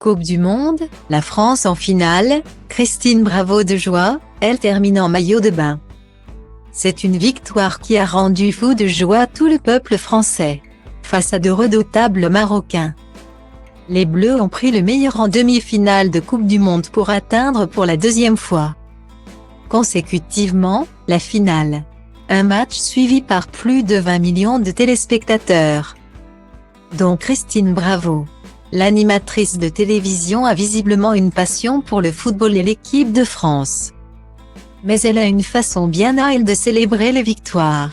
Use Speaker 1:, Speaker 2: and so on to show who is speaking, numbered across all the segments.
Speaker 1: Coupe du Monde, la France en finale, Christine Bravo de joie, elle termine en maillot de bain. C'est une victoire qui a rendu fou de joie tout le peuple français, face à de redoutables Marocains. Les Bleus ont pris le meilleur en demi-finale de Coupe du Monde pour atteindre pour la deuxième fois consécutivement, la finale. Un match suivi par plus de 20 millions de téléspectateurs, dont Christine Bravo. L'animatrice de télévision a visiblement une passion pour le football et l'équipe de France. Mais elle a une façon bien à elle de célébrer les victoires.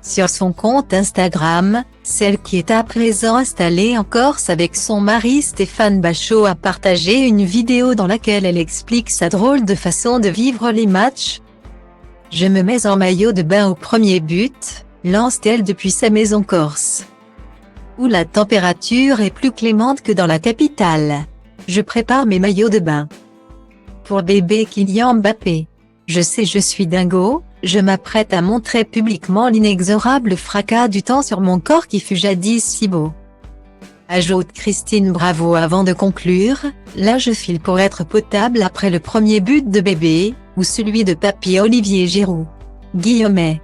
Speaker 1: Sur son compte Instagram, celle qui est à présent installée en Corse avec son mari Stéphane Bachot a partagé une vidéo dans laquelle elle explique sa drôle de façon de vivre les matchs. « Je me mets en maillot de bain au premier but », lance-t-elle depuis sa maison corse, où la température est plus clémente que dans la capitale. Je prépare mes maillots de bain pour bébé Kylian Mbappé. Je sais, je suis dingo, je m'apprête à montrer publiquement l'inexorable fracas du temps sur mon corps qui fut jadis si beau. Ajoute Christine Bravo avant de conclure, là je file pour être potable après le premier but de bébé, ou celui de papy Olivier Giroud. Guillemets.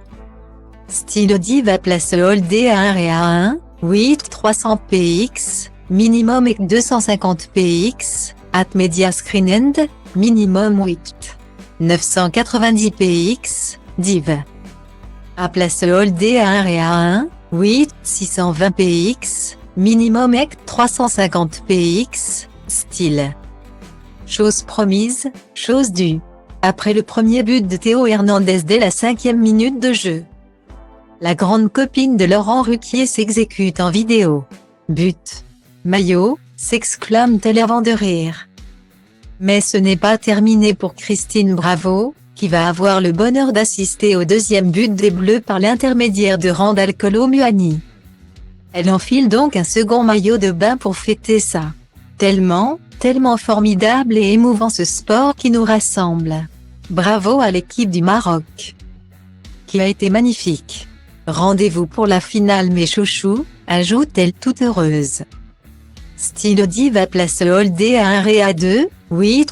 Speaker 1: Style Diva place Holdé à 1 et à 1. 300 px, minimum et 250 px, at media screen end, minimum 990 px, div. À place Holdé à 1 et à 1, 620 px, minimum et 350 px, style. Chose promise, chose due. Après le premier but de Théo Hernandez dès la 5e minute de jeu, la grande copine de Laurent Ruquier s'exécute en vidéo. But. Maillot, s'exclame-t-elle avant de rire. Mais ce n'est pas terminé pour Christine Bravo, qui va avoir le bonheur d'assister au deuxième but des Bleus par l'intermédiaire de Randal Kolo Muani. Elle enfile donc un second maillot de bain pour fêter ça. Tellement formidable et émouvant ce sport qui nous rassemble. Bravo à l'équipe du Maroc, qui a été magnifique. Rendez-vous pour la finale mes chouchous, ajoute-t-elle toute heureuse. Style Diva place Holdé à 1 et à 2,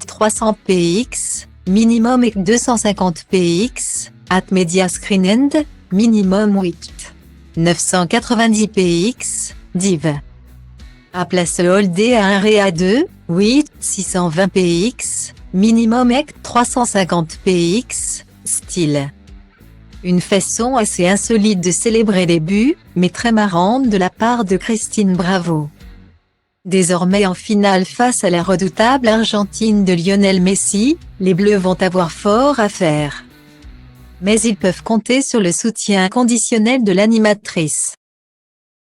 Speaker 1: 300 px, minimum et 250 px, at media screen end, minimum 990 px, div. À place Holdé à 1 et à 2, 620 px, minimum et 350 px, style. Une façon assez insolite de célébrer les buts, mais très marrante de la part de Christine Bravo. Désormais en finale face à la redoutable Argentine de Lionel Messi, les Bleus vont avoir fort à faire. Mais ils peuvent compter sur le soutien inconditionnel de l'animatrice.